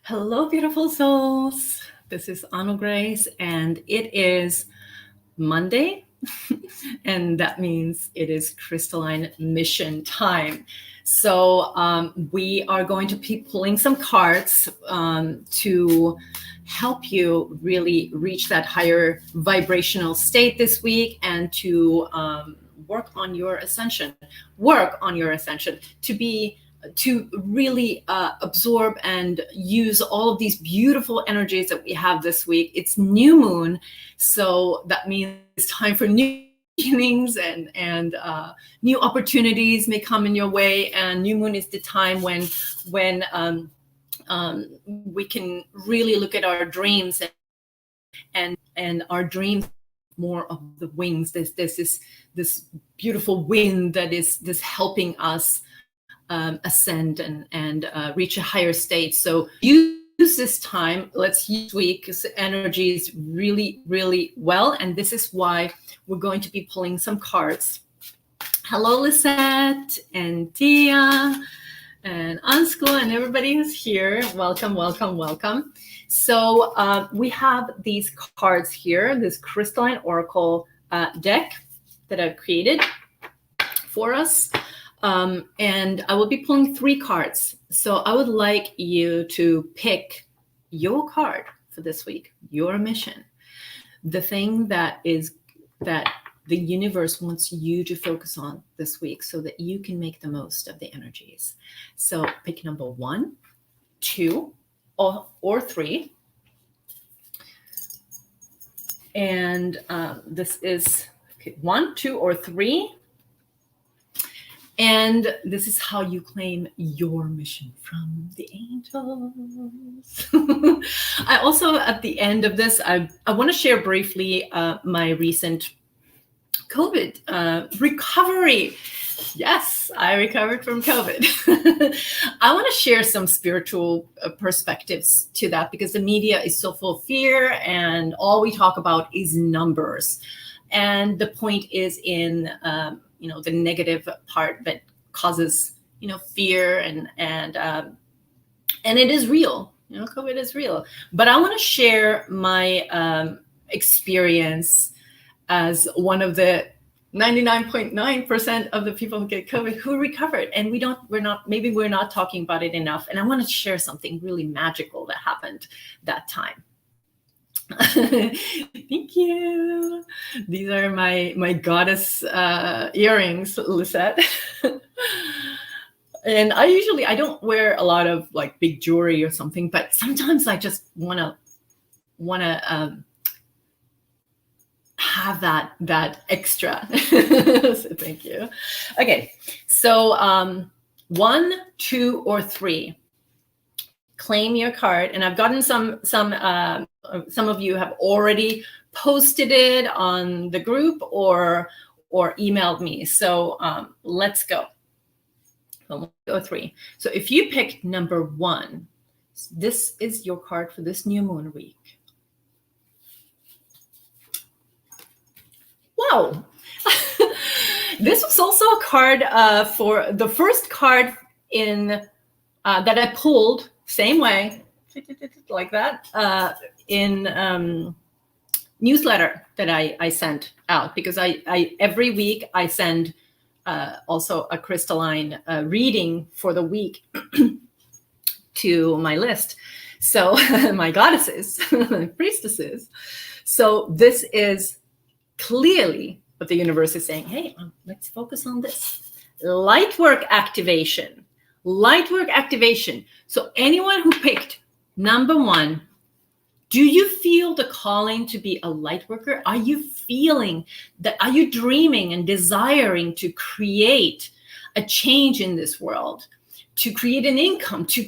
Hello, beautiful souls. This is Anu Grace, and it is Monday, and that means it is Crystalline Mission time. So we are going to be pulling some cards to help you really reach that higher vibrational state this week and to work on your ascension, to really absorb and use all of these beautiful energies that we have this week. It's new moon, so that means it's time for new beginnings and new opportunities may come in your way. And new moon is the time when we can really look at our dreams and our dreams more of the wings. There's this beautiful wind that is this helping us ascend and reach a higher state. So use this time. Let's use week's energies really, really well. And this is why we're going to be pulling some cards. Hello, Lisette and Tia and Ansko and everybody who's here. Welcome, welcome, welcome. So we have these cards here, this Crystalline Oracle deck that I've created for us. And I will be pulling 3 cards. So I would like you to pick your card for this week, your mission, the thing that the universe wants you to focus on this week so that you can make the most of the energies. So pick number 1, 2, or 3. And this is 1, 2, or 3. And this is how you claim your mission from the angels. I also, at the end of this, I want to share briefly my recent COVID recovery. Yes, I recovered from COVID. I want to share some spiritual perspectives to that because the media is so full of fear and all we talk about is numbers. And the point is in the negative part that causes, fear and it is real. COVID is real. But I want to share my experience as one of the 99.9% of the people who get COVID who recovered, and we're not talking about it enough. And I want to share something really magical that happened that time. Thank you. These are my goddess earrings, Lisette. And I don't wear a lot of like big jewelry or something, but sometimes I just wanna have that extra. So thank you. Okay, so 1, 2, or 3. Claim your card, and I've gotten some of you have already posted it on the group or emailed me. So let's go. 1, 2, or 3. So if you picked number 1, this is your card for this new moon week. Wow. This was also a card for the first card in that I pulled. Same way, like that, in newsletter that I sent out, because I every week I send also a crystalline reading for the week to my list. So my goddesses, priestesses. So this is clearly what the universe is saying. Hey, let's focus on this. Lightwork activation. Lightwork activation. So anyone who picked number 1, do you feel the calling to be a light worker? Are you feeling that? Are you dreaming and desiring to create a change in this world, to create an income, to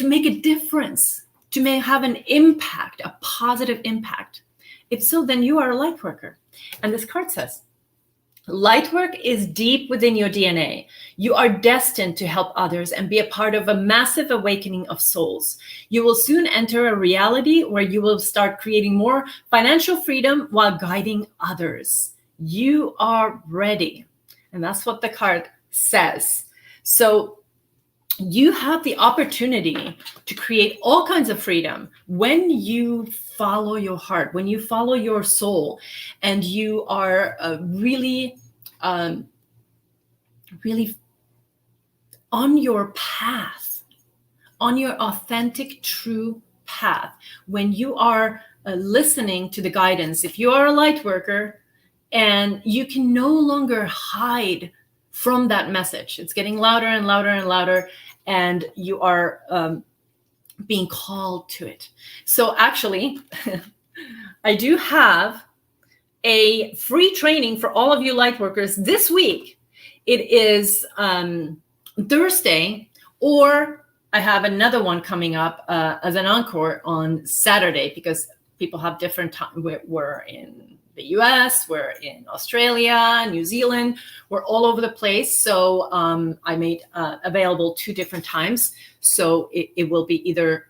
make a difference, to have an impact, a positive impact? If so, then you are a light worker. And this card says, light work is deep within your DNA. You are destined to help others and be a part of a massive awakening of souls. You will soon enter a reality where you will start creating more financial freedom while guiding others. You are ready. And that's what the card says. So you have the opportunity to create all kinds of freedom when you follow your heart, when you follow your soul, and you are really, really on your path, on your authentic, true path. When you are listening to the guidance, if you are a light worker, and you can no longer hide from that message, it's getting louder and louder and louder, and you are being called to it. So actually, I do have a free training for all of you light workers this week. It is Thursday, or I have another one coming up as an encore on Saturday, because people have different time. We're in the US, we're in Australia, New Zealand, we're all over the place. So I made available 2 different times. So it will be either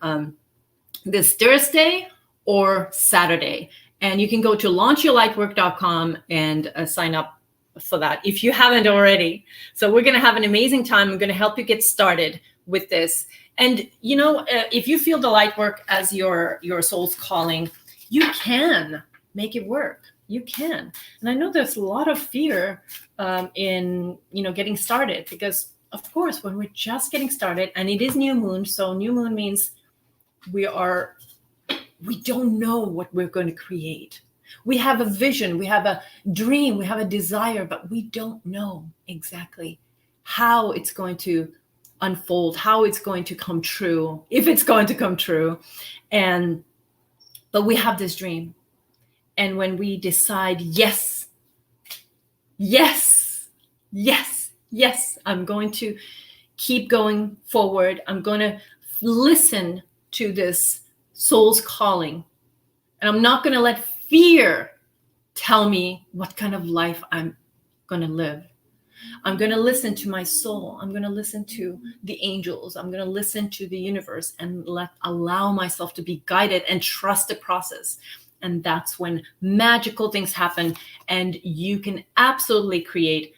this Thursday or Saturday. And you can go to launchyourlightwork.com and sign up for that if you haven't already. So we're going to have an amazing time. I'm going to help you get started with this. And, you know, if you feel the light work as your soul's calling, you can make it work. You can. And I know there's a lot of fear in, you know, getting started, because of course, when we're just getting started, and it is new moon. So new moon means we don't know what we're going to create. We have a vision, we have a dream, we have a desire, but we don't know exactly how it's going to unfold, how it's going to come true, if it's going to come true. But we have this dream. And when we decide, yes, yes, yes, yes, I'm going to keep going forward, I'm going to listen to this soul's calling, and I'm not going to let fear tell me what kind of life I'm going to live. I'm going to listen to my soul. I'm going to listen to the angels. I'm going to listen to the universe and allow myself to be guided and trust the process. And that's when magical things happen, and you can absolutely create,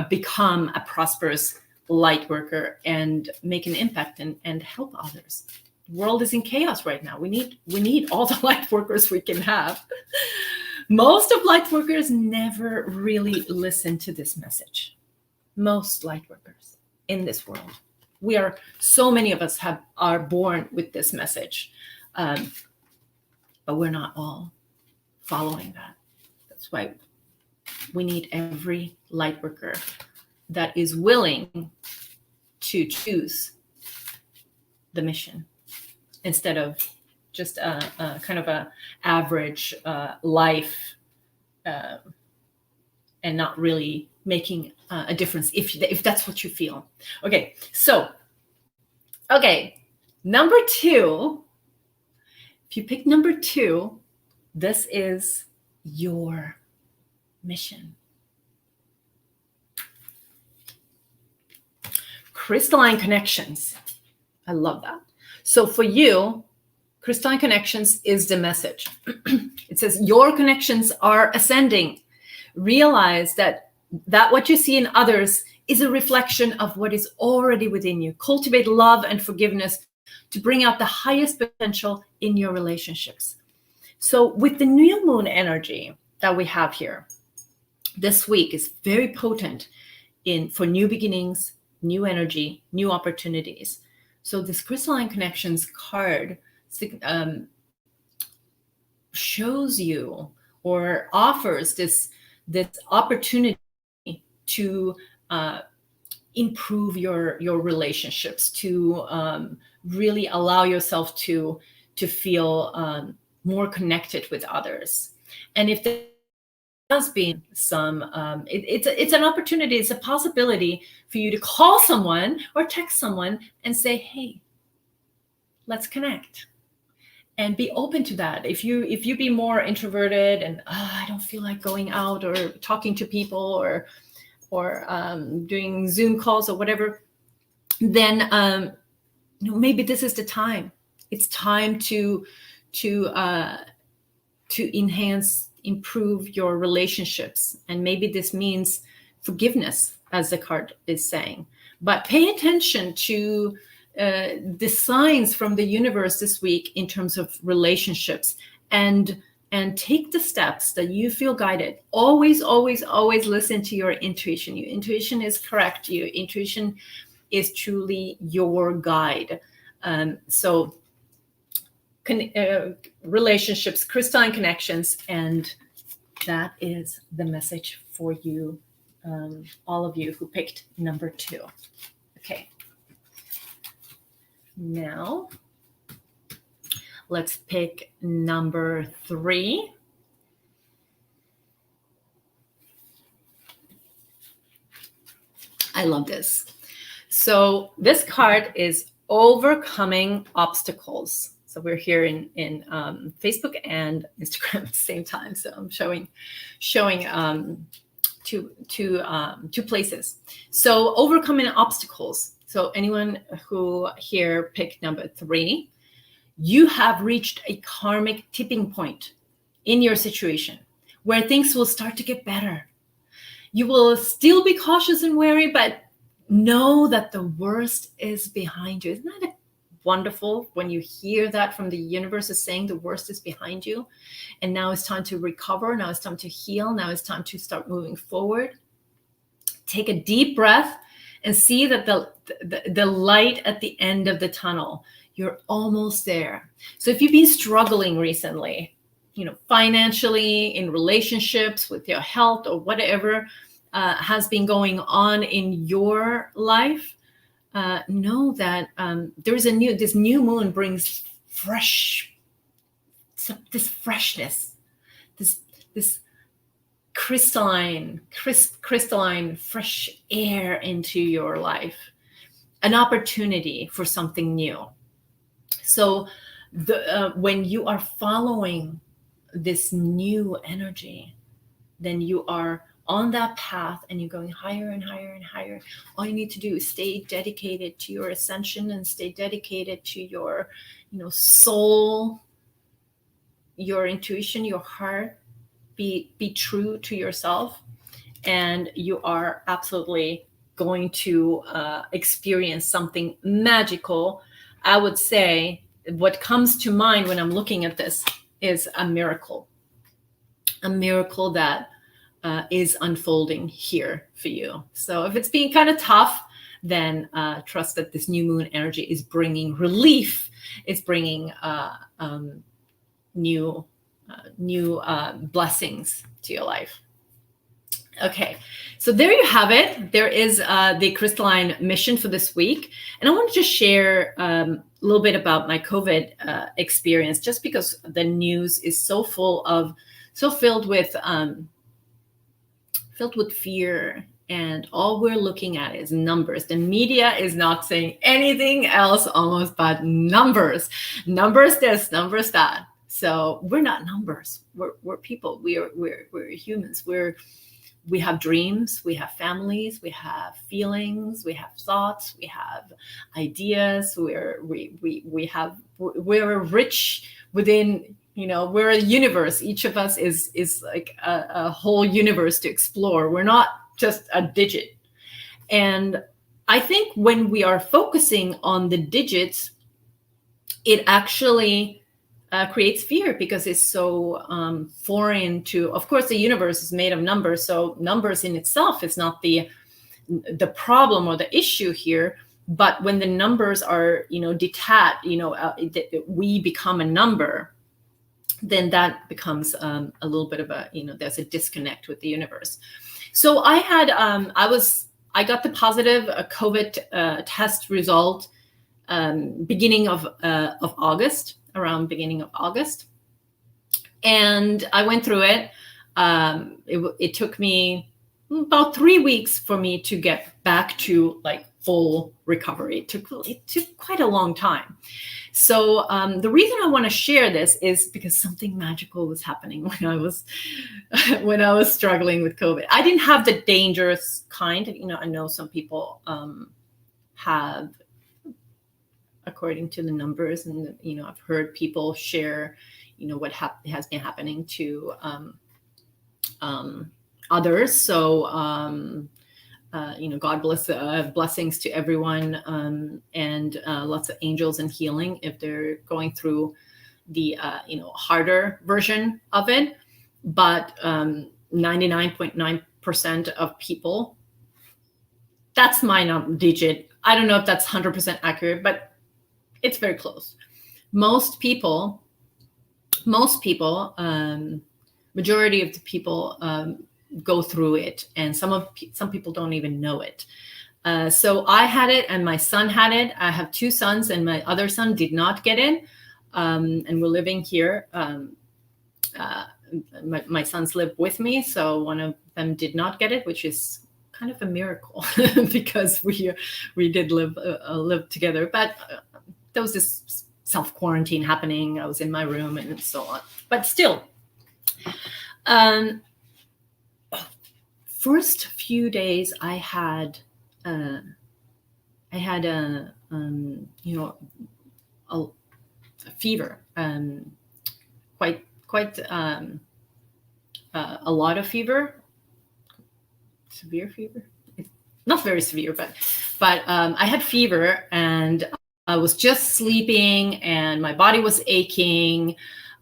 become a prosperous light worker and make an impact and help others. The world is in chaos right now. We need all the light workers we can have. Most of light workers never really listen to this message. Most light workers in this world, so many of us are born with this message, but we're not all following that. That's why we need every light worker that is willing to choose the mission, instead of just a kind of a average life, and not really making a difference, if that's what you feel. Okay, so, number 2, if you pick number 2, this is your mission. Crystalline Connections. I love that. So for you, Crystalline Connections is the message. It says your connections are ascending. Realize that what you see in others is a reflection of what is already within you. Cultivate love and forgiveness to bring out the highest potential in your relationships. So with the new moon energy that we have here, this week is very potent for new beginnings, new energy, new opportunities. So this Crystalline Connections card shows you or offers this opportunity to improve your relationships, to really allow yourself to feel more connected with others. And if there has been some, it's an opportunity, it's a possibility for you to call someone or text someone and say, hey, let's connect. And be open to that. If you be more introverted and I don't feel like going out or talking to people or doing Zoom calls or whatever, then maybe this is the time. It's time to enhance, improve your relationships, and maybe this means forgiveness, as the card is saying. But pay attention to the signs from the universe this week in terms of relationships, and take the steps that you feel guided. Always, always, always listen to your intuition. Your intuition is correct. Your intuition is truly your guide. So relationships, crystalline connections, and that is the message for you, all of you who picked number 2. Okay. Now, let's pick number 3. I love this. So this card is overcoming obstacles. So we're here in Facebook and Instagram at the same time. So I'm showing two places. So overcoming obstacles. So anyone who here picked number 3, you have reached a karmic tipping point in your situation where things will start to get better. You will still be cautious and wary, but know that the worst is behind you. Isn't that wonderful when you hear that from the universe is saying the worst is behind you, and now it's time to recover, now it's time to heal, now it's time to start moving forward? Take a deep breath and see that the light at the end of the tunnel. You're almost there. So if you've been struggling recently, financially, in relationships, with your health, or whatever has been going on in your life, know that this new moon brings this freshness, this crystalline fresh air into your life, an opportunity for something new. So when you are following this new energy, then you are on that path and you're going higher and higher and higher. All you need to do is stay dedicated to your ascension and stay dedicated to your, soul, your intuition, your heart. Be true to yourself, and you are absolutely going to experience something magical. I would say what comes to mind when I'm looking at this is a miracle that is unfolding here for you. So if it's being kind of tough, then trust that this new moon energy is bringing relief. It's bringing new blessings to your life. Okay, so there you have it. There is the crystalline mission for this week. And I want to just share a little bit about my COVID experience, just because the news is so filled with fear, and all we're looking at is numbers. The media is not saying anything else almost but numbers. Numbers this, numbers that. So we're not numbers. We're people. We're humans. We have dreams, we have families, we have feelings, we have thoughts, we have ideas. We're rich within, we're a universe. Each of us is like a whole universe to explore. We're not just a digit. And I think when we are focusing on the digits, it actually creates fear, because it's so foreign to, of course, the universe is made of numbers. So numbers in itself is not the problem or the issue here. But when the numbers are, detached, we become a number, then that becomes a little bit of a, there's a disconnect with the universe. So I had, I got the positive COVID test result beginning of August. Around beginning of August. And I went through it. It took me about 3 weeks for me to get back to like full recovery. It took quite a long time. So the reason I want to share this is because something magical was happening when I was struggling with COVID. I didn't have the dangerous kind. I know some people have, according to the numbers, and I've heard people share what has been happening to others. So God bless, blessings to everyone, and lots of angels and healing if they're going through the harder version of it. But 99.9% of people, that's my digit. I don't know if that's 100% accurate, but it's very close. Most people, majority of the people go through it, and some people don't even know it. So I had it, and my son had it. I have two sons, and my other son did not get it. And we're living here. My sons live with me, so one of them did not get it, which is kind of a miracle because we did live together. But there was this self-quarantine happening. I was in my room and so on. But still, first few days I had a fever, quite a lot of fever, severe fever, not very severe, but I had fever, and I was just sleeping, and my body was aching,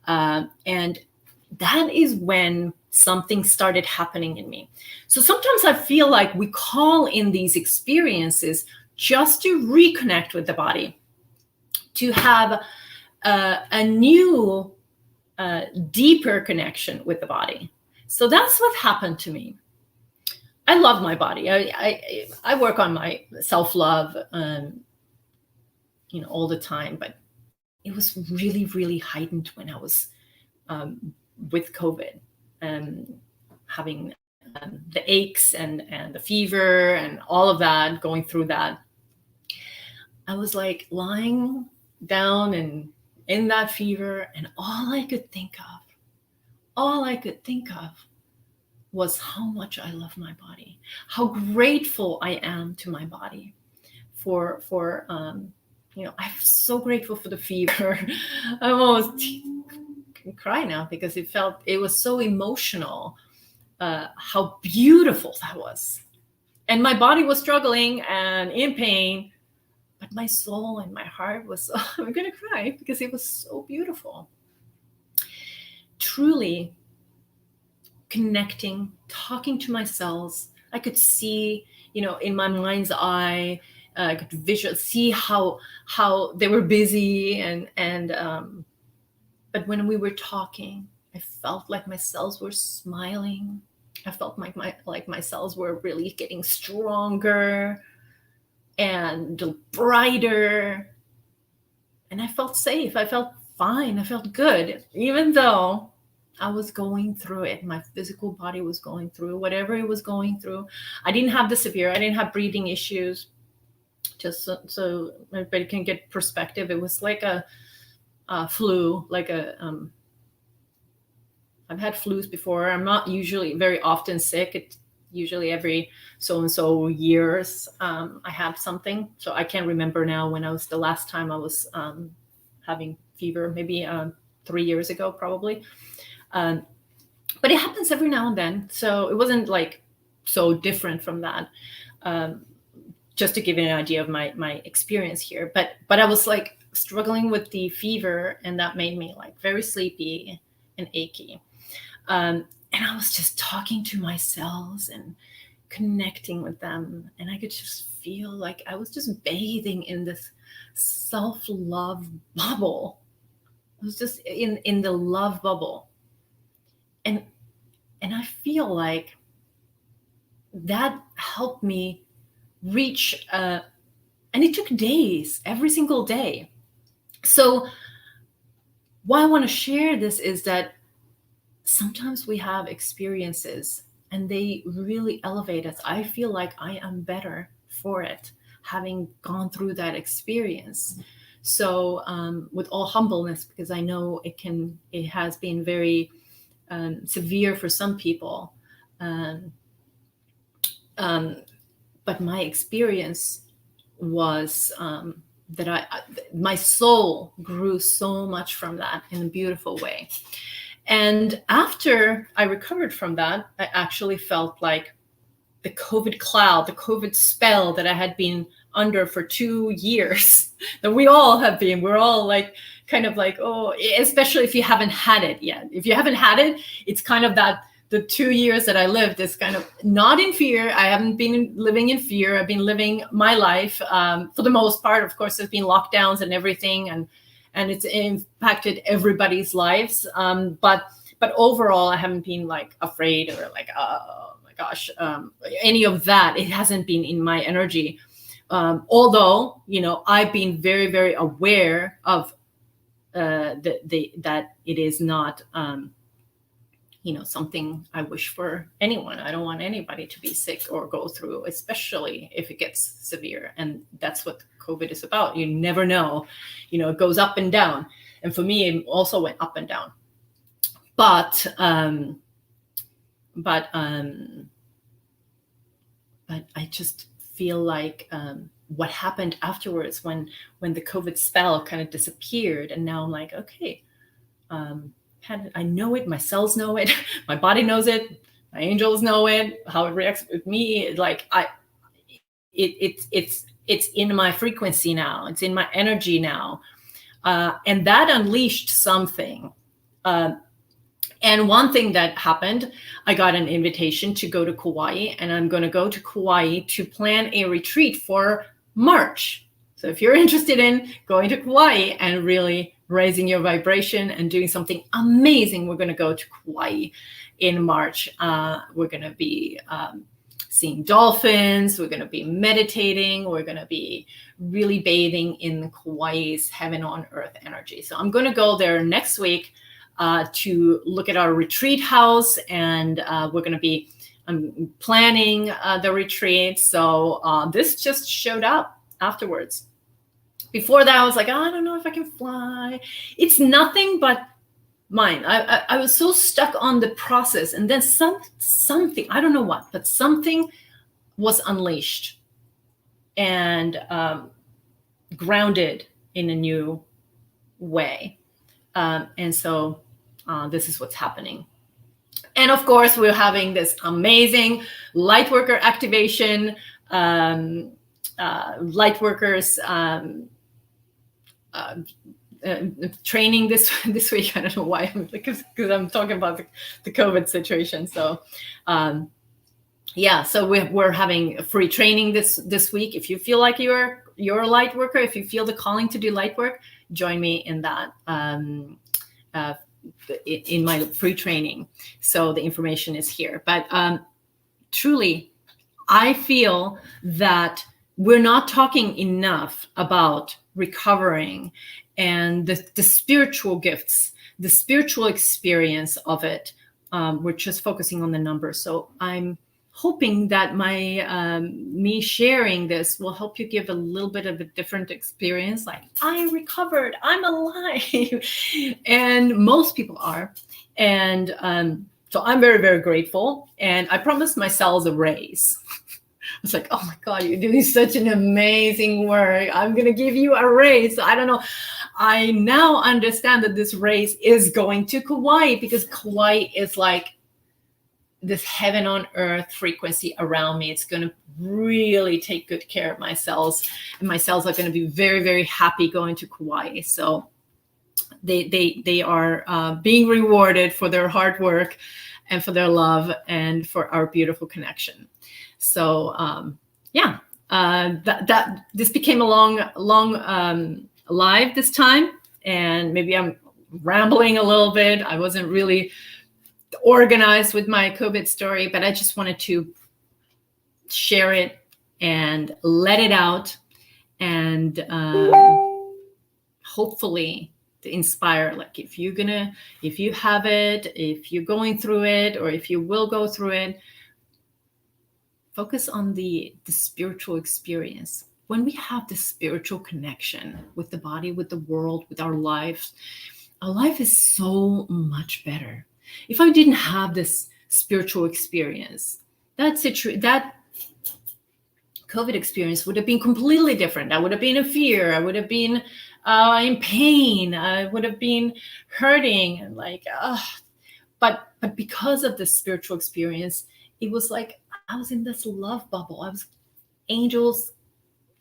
and that is when something started happening in me. So sometimes I feel like we call in these experiences just to reconnect with the body, to have a new, deeper connection with the body. So that's what happened to me. I love my body. I work on my self-love, all the time, but it was really, really heightened when I was with COVID, and having the aches and the fever and all of that, going through that. I was like lying down and in that fever, and all I could think of was how much I love my body, how grateful I am to my body for I'm so grateful for the fever. I almost can cry now because it was so emotional, how beautiful that was. And my body was struggling and in pain, but my soul and my heart was, I'm going to cry because it was so beautiful. Truly connecting, talking to my cells. I could see, in my mind's eye, I could see how they were busy, and but when we were talking, I felt like my cells were smiling. I felt like my cells were really getting stronger and brighter, and I felt safe. I felt fine. I felt good, even though I was going through it. My physical body was going through whatever it was going through. I didn't have the severe. I didn't have breathing issues. Just so everybody can get perspective, it was like a flu, like I've had flus before. I'm not usually very often sick. It's usually every so-and-so years I have something. So I can't remember now when the last time I was having fever, maybe 3 years ago, probably. But it happens every now and then. So it wasn't like so different from that. Just to give you an idea of my experience here. But I was like struggling with the fever, and that made me like very sleepy and achy. And I was just talking to my cells and connecting with them. And I could just feel like I was just bathing in this self-love bubble. I was just in the love bubble. And I feel like that helped me reach, and it took days, every single day. So why I want to share this is that sometimes we have experiences and they really elevate us. I feel like I am better for it, having gone through that experience. So with all humbleness, because I know it has been very severe for some people. But my experience was that my soul grew so much from that in a beautiful way. And after I recovered from that, I actually felt like the COVID cloud, the COVID spell that I had been under for 2 years, that we all have been. We're all like, kind of like, oh, especially if you haven't had it yet. If you haven't had it, it's kind of that, the 2 years that I lived is kind of not in fear. I haven't been living in fear. I've been living my life for the most part. Of course, there's been lockdowns and everything, and it's impacted everybody's lives. But overall, I haven't been like afraid or like, oh my gosh, any of that. It hasn't been in my energy. Although, you know, I've been very, very aware of that it is not, you know, something I wish for anyone. I don't want anybody to be sick or go through, especially if it gets severe. And that's what COVID is about. You never know, you know, it goes up and down. And for me, it also went up and down. But I just feel like what happened afterwards when the COVID spell kind of disappeared, and now I'm like, okay, I know it, my cells know it, my body knows it, my angels know it, how it reacts with me. Like it's in my frequency now, it's in my energy now, and that unleashed something. And one thing that happened, I got an invitation to go to Kauai, and I'm going to go to Kauai to plan a retreat for March. So if you're interested in going to Kauai and really raising your vibration and doing something amazing, we're going to go to Kauai in March. We're going to be seeing dolphins. We're going to be meditating. We're going to be really bathing in Kauai's heaven on earth energy. So I'm going to go there next week to look at our retreat house, and we're going to be planning the retreat. So this just showed up afterwards. Before that, I was like, oh, I don't know if I can fly. It's nothing but mine. I was so stuck on the process, and then something, I don't know what, but something was unleashed and grounded in a new way. And so this is what's happening. And of course, we're having this amazing Lightworker Activation, Lightworkers training this week. I don't know why, because I'm talking about the COVID situation. So yeah, so we're having a free training this week. If you feel like you're a light worker, if you feel the calling to do light work, join me in that in my free training. So the information is here. But truly, I feel that we're not talking enough about recovering and the spiritual gifts, the spiritual experience of it. We're just focusing on the numbers. So I'm hoping that my me sharing this will help you give a little bit of a different experience. Like, I recovered, I'm alive, and most people are. And so I'm very, very grateful. And I promised myself a raise. I was like, oh my God, you're doing such an amazing work. I'm going to give you a raise. I don't know. I now understand that this raise is going to Kauai, because Kauai is like this heaven on earth frequency around me. It's going to really take good care of my cells, and my cells are going to be very, very happy going to Kauai. So they are being rewarded for their hard work and for their love and for our beautiful connection. So yeah, that this became a long live this time, and maybe I'm rambling a little bit. I wasn't really organized with my COVID story, but I just wanted to share it and let it out, and hopefully to inspire. Like, if you have it, if you're going through it, or if you will go through it, focus on the spiritual experience. When we have the spiritual connection with the body, with the world, with our life is so much better. If I didn't have this spiritual experience, that COVID experience would have been completely different. I would have been in fear. I would have been in pain. I would have been hurting, and but because of the spiritual experience, it was like I was in this love bubble. I was angels,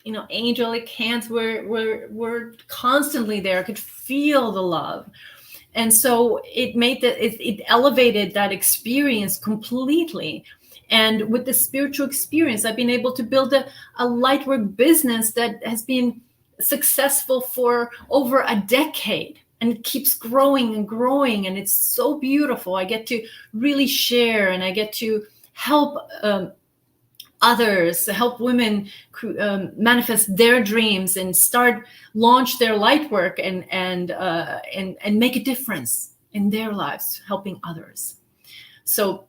angelic hands were constantly there. I could feel the love. And so it elevated that experience completely. And with the spiritual experience, I've been able to build a lightwork business that has been successful for over a decade. And it keeps growing and growing. And it's so beautiful. I get to really share, and I get to help others, help women manifest their dreams and launch their light work and make a difference in their lives, helping others. So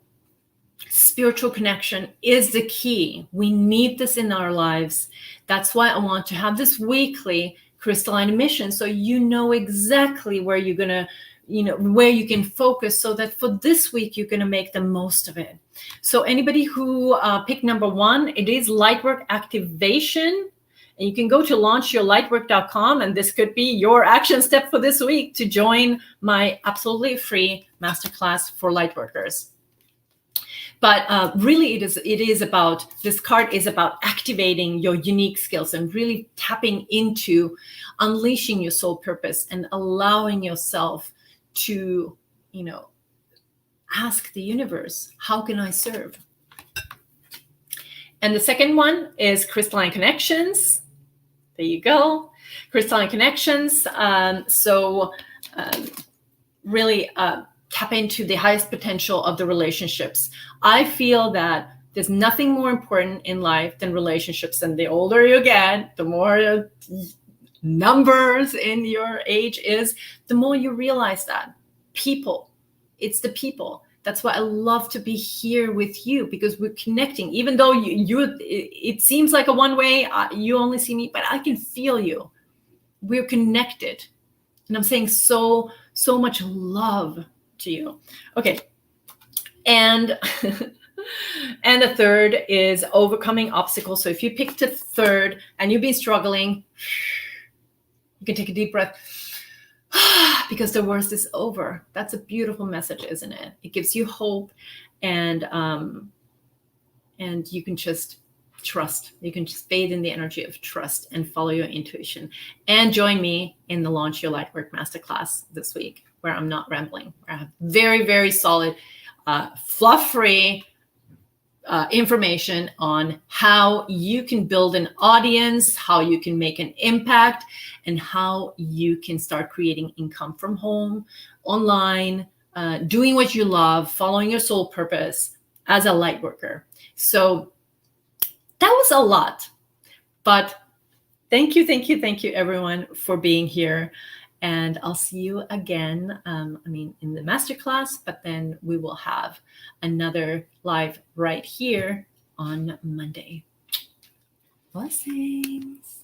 spiritual connection is the key. We need this in our lives. That's why I want to have this weekly crystalline emission, so you know exactly where you're gonna, where you can focus, so that for this week you're gonna make the most of it. So anybody who picked number 1, it is Lightwork Activation. And you can go to launchyourlightwork.com, and this could be your action step for this week to join my absolutely free masterclass for lightworkers. But really, this card is about activating your unique skills and really tapping into unleashing your soul purpose and allowing yourself to, ask the universe, how can I serve? And the second one is Crystalline Connections. There you go. Crystalline Connections. Really tap into the highest potential of the relationships. I feel that there's nothing more important in life than relationships. And the older you get, the more numbers in your age is, the more you realize that people, it's the people. That's why I love to be here with you, because we're connecting. Even though it seems like a one-way, you only see me, but I can feel you. We're connected. And I'm saying so much love to you. Okay. And and the third is overcoming obstacles. So if you picked a third and you've been struggling, you can take a deep breath. Because the worst is over. That's a beautiful message, isn't it? It gives you hope, and you can just trust. You can just bathe in the energy of trust and follow your intuition. And join me in the Launch Your Lightwork Masterclass this week, where I'm not rambling, where I have very, very solid, fluff-free information on how you can build an audience, how you can make an impact, and how you can start creating income from home, online, doing what you love, following your soul purpose as a light worker. So that was a lot, but thank you everyone for being here. And I'll see you again, in the masterclass, but then we will have another live right here on Monday. Blessings.